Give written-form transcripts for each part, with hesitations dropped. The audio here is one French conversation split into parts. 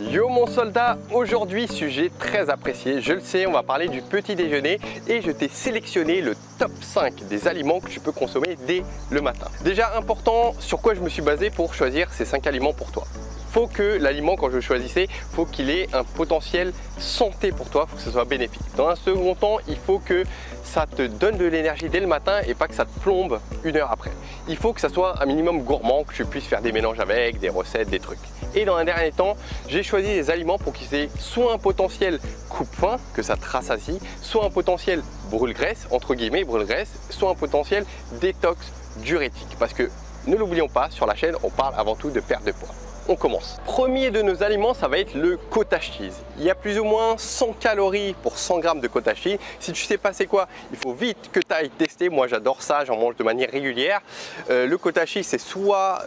Yo mon soldat, aujourd'hui sujet très apprécié, je le sais, on va parler du petit déjeuner et je t'ai sélectionné le top 5 des aliments que tu peux consommer dès le matin. Déjà important, sur quoi je me suis basé pour choisir ces 5 aliments pour toi. Faut que l'aliment, quand je le choisissais, faut qu'il ait un potentiel santé pour toi, faut que ce soit bénéfique. Dans un second temps, il faut que ça te donne de l'énergie dès le matin et pas que ça te plombe une heure après. Il faut que ça soit un minimum gourmand, que tu puisses faire des mélanges avec, des recettes, des trucs. Et dans un dernier temps, j'ai choisi des aliments pour qu'ils aient soit un potentiel coupe-faim, que ça te rassasie, soit un potentiel brûle-graisse, entre guillemets brûle-graisse, soit un potentiel détox diurétique. Parce que, ne l'oublions pas, sur la chaîne, on parle avant tout de perte de poids. On commence. Premier de nos aliments, ça va être le cottage cheese. Il y a plus ou moins 100 calories pour 100 grammes de cottage cheese. Si tu sais pas c'est quoi, il faut vite que tu ailles tester. Moi j'adore ça, j'en mange de manière régulière. Le cottage cheese, c'est soit,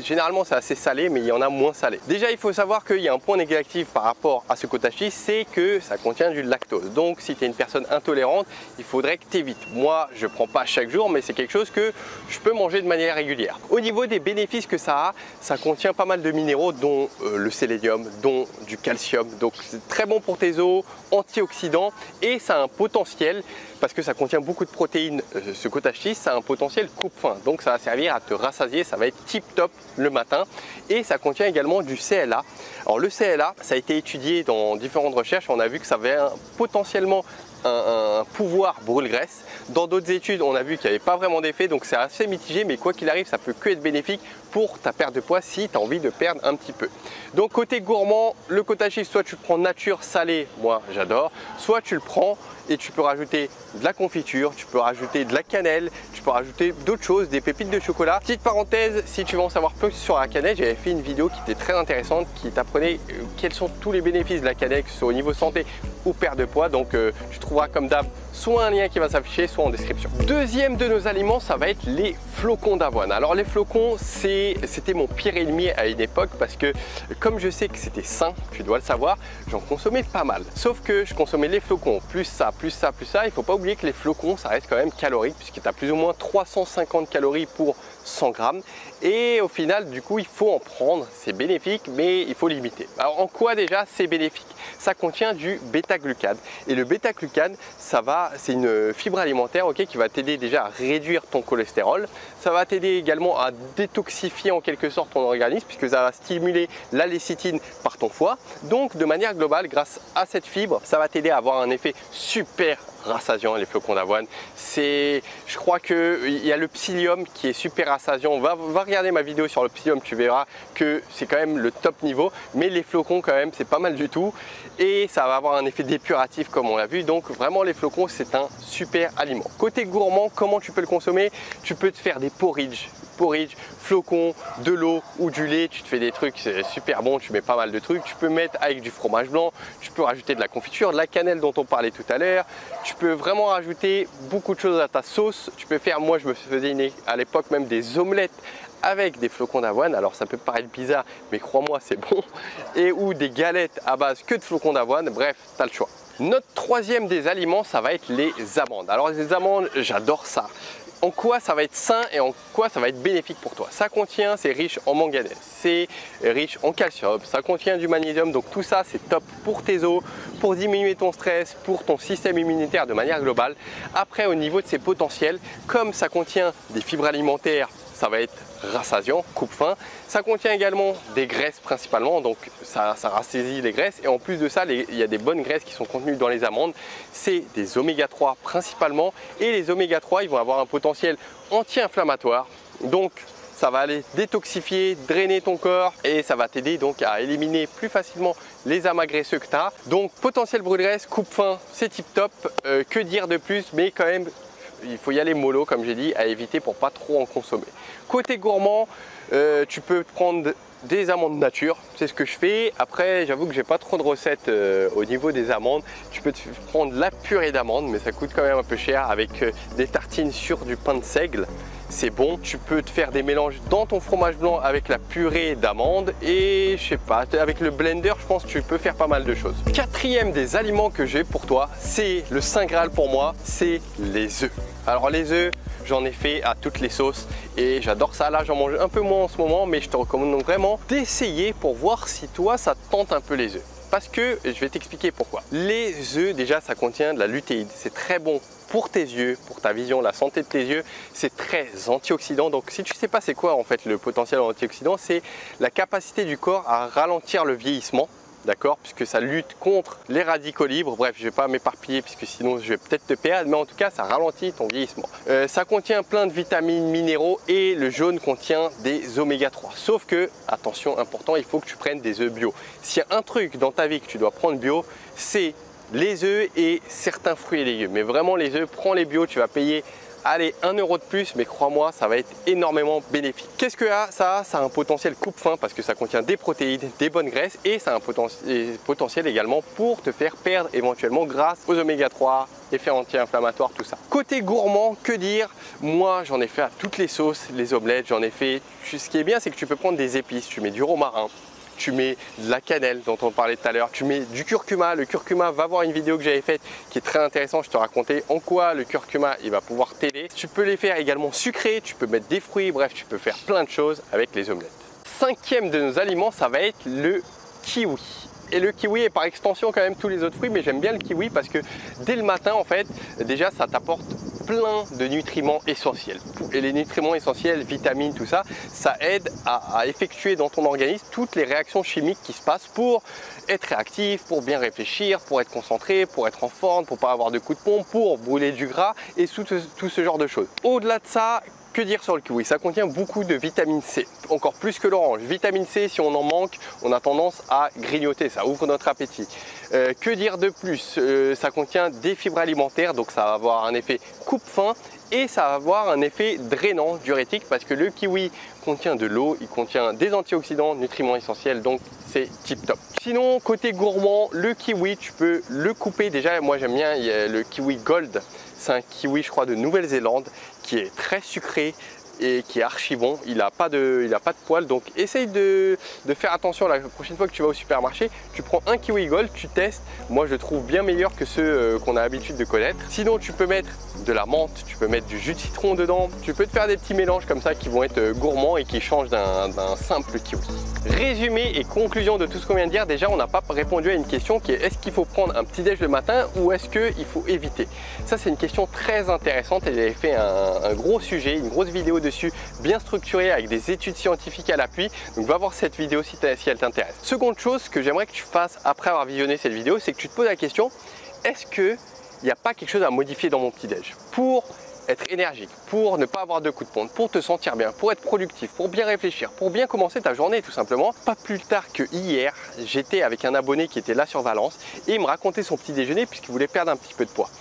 généralement c'est assez salé, mais il y en a moins salé. Déjà il faut savoir qu'il y a un point négatif par rapport à ce cottage cheese, c'est que ça contient du lactose. Donc si tu es une personne intolérante, il faudrait que tu évites. Moi je prends pas chaque jour, mais c'est quelque chose que je peux manger de manière régulière. Au niveau des bénéfices que ça contient pas mal de minéraux, dont le sélénium, dont du calcium. Donc c'est très bon pour tes os, antioxydant, et ça a un potentiel, parce que ça contient beaucoup de protéines, ce cottage cheese, ça a un potentiel coupe-faim. Donc ça va servir à te rassasier, ça va être tip top le matin. Et ça contient également du CLA. Alors le CLA, ça a été étudié dans différentes recherches, on a vu que ça avait potentiellement un pouvoir brûle-graisse. Dans d'autres études, on a vu qu'il n'y avait pas vraiment d'effet, donc c'est assez mitigé, mais quoi qu'il arrive, ça peut que être bénéfique pour ta perte de poids si tu as envie de perdre un petit peu. Donc côté gourmand, le cottage cheese, soit tu le prends nature salé, moi j'adore, soit tu le prends et tu peux rajouter de la confiture, tu peux rajouter de la cannelle, tu peux rajouter d'autres choses, des pépites de chocolat. Petite parenthèse, si tu veux en savoir plus sur la cannelle, j'avais fait une vidéo qui était très intéressante, qui t'apprenait quels sont tous les bénéfices de la cannelle, que ce soit au niveau santé ou perte de poids. Donc tu trouveras comme d'hab soit un lien qui va s'afficher, soit en description. Deuxième de nos aliments, ça va être les flocons d'avoine. Alors les flocons, c'était mon pire ennemi à une époque, parce que comme je sais que c'était sain, tu dois le savoir, j'en consommais pas mal. Sauf que je consommais les flocons, plus ça, plus ça, plus ça. Il ne faut pas oublier que les flocons, ça reste quand même calorique, puisque tu as plus ou moins 350 calories pour 100 grammes. Et au final, du coup, il faut en prendre. C'est bénéfique, mais il faut limiter. Alors en quoi déjà c'est bénéfique? Ça contient du bêta-glucane. Et le bêta-glucane, c'est une fibre alimentaire, qui va t'aider déjà à réduire ton cholestérol. Ça va t'aider également à détoxifier en quelque sorte ton organisme, puisque ça va stimuler la lécithine par ton foie. Donc de manière globale, grâce à cette fibre, ça va t'aider à avoir un effet super rassasiant, les flocons d'avoine. Je crois qu'il y a le psyllium qui est super rassasiant. Va regarder ma vidéo sur le psyllium, tu verras que c'est quand même le top niveau, mais les flocons quand même c'est pas mal du tout, et ça va avoir un effet dépuratif comme on l'a vu. Donc vraiment les flocons, c'est un super aliment. Côté gourmand, comment tu peux le consommer? Tu peux te faire des porridge, flocons, de l'eau ou du lait, tu te fais des trucs, c'est super bon, tu mets pas mal de trucs. Tu peux mettre avec du fromage blanc, tu peux rajouter de la confiture, de la cannelle dont on parlait tout à l'heure. Tu peux vraiment rajouter beaucoup de choses à ta sauce. Tu peux faire, moi je me faisais à l'époque même des omelettes avec des flocons d'avoine. Alors ça peut paraître bizarre, mais crois-moi c'est bon. Et ou des galettes à base que de flocons d'avoine, bref, tu as le choix. Notre troisième des aliments, ça va être les amandes. Alors les amandes, j'adore ça. En quoi ça va être sain et en quoi ça va être bénéfique pour toi? C'est riche en manganèse, c'est riche en calcium, ça contient du magnésium, donc tout ça c'est top pour tes os, pour diminuer ton stress, pour ton système immunitaire de manière globale. Après, au niveau de ses potentiels, comme ça contient des fibres alimentaires, ça va être rassasiant, coupe-faim. Ça contient également des graisses principalement, donc ça rassasie les graisses. Et en plus de ça, il y a des bonnes graisses qui sont contenues dans les amandes. C'est des oméga 3 principalement. Et les oméga 3, ils vont avoir un potentiel anti-inflammatoire. Donc ça va aller détoxifier, drainer ton corps, et ça va t'aider donc à éliminer plus facilement les amas graisseux que tu as. Donc potentiel brûle-graisse, coupe-faim, c'est tip top. Que dire de plus? Mais quand même, il faut y aller mollo, comme j'ai dit, à éviter pour pas trop en consommer. Côté gourmand, tu peux prendre des amandes nature, c'est ce que je fais. Après, j'avoue que j'ai pas trop de recettes au niveau des amandes. Tu peux te prendre la purée d'amandes, mais ça coûte quand même un peu cher, avec des tartines sur du pain de seigle. C'est bon. Tu peux te faire des mélanges dans ton fromage blanc avec la purée d'amandes, et je sais pas, avec le blender, je pense que tu peux faire pas mal de choses. Quatrième des aliments que j'ai pour toi, c'est le saint graal pour moi, c'est les œufs. Alors les œufs, j'en ai fait à toutes les sauces et j'adore ça. Là j'en mange un peu moins en ce moment, mais je te recommande vraiment d'essayer pour voir si toi ça te tente un peu les œufs. Parce que je vais t'expliquer pourquoi. Les œufs, déjà ça contient de la lutéine, c'est très bon pour tes yeux, pour ta vision, la santé de tes yeux, c'est très antioxydant. Donc si tu ne sais pas c'est quoi en fait le potentiel antioxydant, c'est la capacité du corps à ralentir le vieillissement. D'accord, puisque ça lutte contre les radicaux libres. Bref, je ne vais pas m'éparpiller puisque sinon je vais peut-être te perdre, mais en tout cas ça ralentit ton vieillissement. Ça contient plein de vitamines, minéraux et le jaune contient des oméga 3. Sauf que, attention important, il faut que tu prennes des œufs bio. S'il y a un truc dans ta vie que tu dois prendre bio, c'est les œufs et certains fruits et légumes. Mais vraiment les œufs, prends les bio, tu vas payer allez 1 € de plus, mais crois-moi ça va être énormément bénéfique. Qu'est-ce que ça a un potentiel coupe-faim parce que ça contient des protéines, des bonnes graisses et ça a un potentiel également pour te faire perdre éventuellement grâce aux oméga 3, effets anti-inflammatoires, tout ça. Côté gourmand, que dire? Moi j'en ai fait à toutes les sauces, les omelettes, j'en ai fait. Ce qui est bien c'est que tu peux prendre des épices, tu mets du romarin, tu mets de la cannelle dont on parlait tout à l'heure, tu mets du curcuma. Le curcuma, va voir une vidéo que j'avais faite qui est très intéressante, je te racontais en quoi le curcuma il va pouvoir t'aider. Tu peux les faire également sucrés, tu peux mettre des fruits, bref tu peux faire plein de choses avec les omelettes. Cinquième de nos aliments, ça va être le kiwi. Et le kiwi est par extension quand même tous les autres fruits, mais j'aime bien le kiwi parce que dès le matin en fait, déjà ça t'apporte plein de nutriments essentiels. Et les nutriments essentiels, vitamines, tout ça, ça aide à effectuer dans ton organisme toutes les réactions chimiques qui se passent pour être réactif, pour bien réfléchir, pour être concentré, pour être en forme, pour pas avoir de coups de pompe, pour brûler du gras et tout ce genre de choses. Au-delà de ça, que dire sur le kiwi? Ça contient beaucoup de vitamine C, encore plus que l'orange. Vitamine C, si on en manque, on a tendance à grignoter, ça ouvre notre appétit. Que dire de plus? Ça contient des fibres alimentaires, donc ça va avoir un effet coupe-faim et ça va avoir un effet drainant, diurétique, parce que le kiwi contient de l'eau, il contient des antioxydants, nutriments essentiels, donc c'est tip top. Sinon, côté gourmand, le kiwi, tu peux le couper. Déjà, moi j'aime bien le kiwi gold. C'est un kiwi, je crois, de Nouvelle-Zélande qui est très sucré et qui est archi bon. Il n'a pas de poils, donc essaye de faire attention la prochaine fois que tu vas au supermarché. Tu prends un kiwi gold, tu testes. Moi je le trouve bien meilleur que ceux qu'on a l'habitude de connaître. Sinon tu peux mettre de la menthe, tu peux mettre du jus de citron dedans. Tu peux te faire des petits mélanges comme ça qui vont être gourmands et qui changent d'un simple kiwi. Résumé et conclusion de tout ce qu'on vient de dire. Déjà on n'a pas répondu à une question qui est: est-ce qu'il faut prendre un petit déj le matin ou est-ce qu'il faut éviter? Ça c'est une question très intéressante et j'avais fait un gros sujet, une grosse vidéo dessus, bien structurée avec des études scientifiques à l'appui. Donc va voir cette vidéo si elle t'intéresse. Seconde chose que j'aimerais que tu fasses après avoir visionné cette vidéo, c'est que tu te poses la question: est-ce qu'il n'y a pas quelque chose à modifier dans mon petit déj pour être énergique, pour ne pas avoir de coups de pompe, pour te sentir bien, pour être productif, pour bien réfléchir, pour bien commencer ta journée tout simplement? Pas plus tard que hier, j'étais avec un abonné qui était là sur Valence et il me racontait son petit déjeuner puisqu'il voulait perdre un petit peu de poids.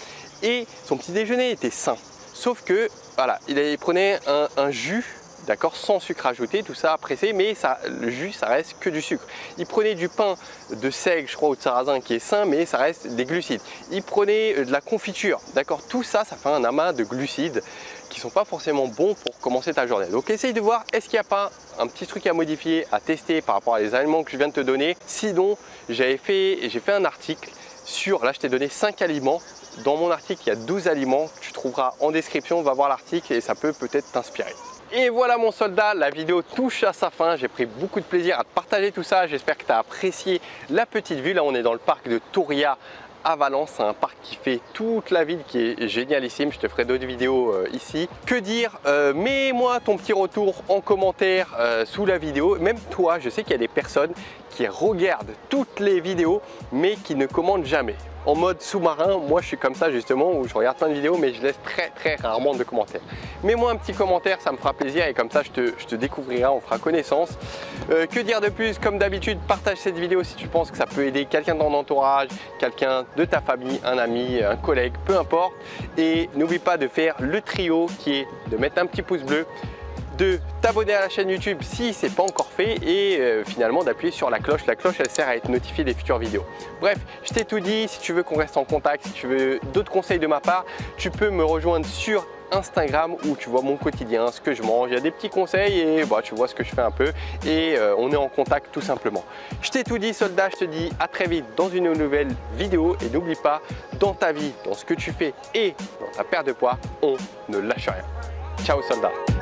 Et son petit déjeuner était sain, sauf que voilà, il prenait un jus, d'accord, sans sucre ajouté, tout ça pressé, mais le jus ça reste que du sucre. Il prenait du pain de seigle, je crois, ou de sarrasin qui est sain, mais ça reste des glucides. Il prenait de la confiture, d'accord, tout ça, ça fait un amas de glucides qui sont pas forcément bons pour commencer ta journée. Donc essaye de voir, est-ce qu'il n'y a pas un petit truc à modifier, à tester par rapport à les aliments que je viens de te donner. Sinon, j'ai fait un article sur, là je t'ai donné 5 aliments. Dans mon article, il y a 12 aliments que tu trouveras en description. Va voir l'article et ça peut peut-être t'inspirer. Et voilà mon soldat, la vidéo touche à sa fin. J'ai pris beaucoup de plaisir à te partager tout ça. J'espère que tu as apprécié la petite vue. Là, on est dans le parc de Touria à Valence. C'est un parc qui fait toute la ville, qui est génialissime. Je te ferai d'autres vidéos ici. Que dire, mets-moi ton petit retour en commentaire sous la vidéo. Même toi, je sais qu'il y a des personnes qui regardent toutes les vidéos mais qui ne commentent jamais. En mode sous-marin, moi je suis comme ça justement, où je regarde plein de vidéos mais je laisse très rarement de commentaires. Mets-moi un petit commentaire, ça me fera plaisir et comme ça je te découvrirai, on fera connaissance. Que dire de plus? Comme d'habitude, partage cette vidéo si tu penses que ça peut aider quelqu'un de ton entourage, quelqu'un de ta famille, un ami, un collègue, peu importe. Et n'oublie pas de faire le trio qui est de mettre un petit pouce bleu, de t'abonner à la chaîne YouTube si ce n'est pas encore fait et finalement d'appuyer sur la cloche. La cloche elle sert à être notifié des futures vidéos. Bref, je t'ai tout dit. Si tu veux qu'on reste en contact, si tu veux d'autres conseils de ma part, tu peux me rejoindre sur Instagram où tu vois mon quotidien, ce que je mange, il y a des petits conseils et bah, tu vois ce que je fais un peu et on est en contact tout simplement. Je t'ai tout dit soldat, je te dis à très vite dans une nouvelle vidéo et n'oublie pas, dans ta vie, dans ce que tu fais et dans ta perte de poids, on ne lâche rien. Ciao soldat.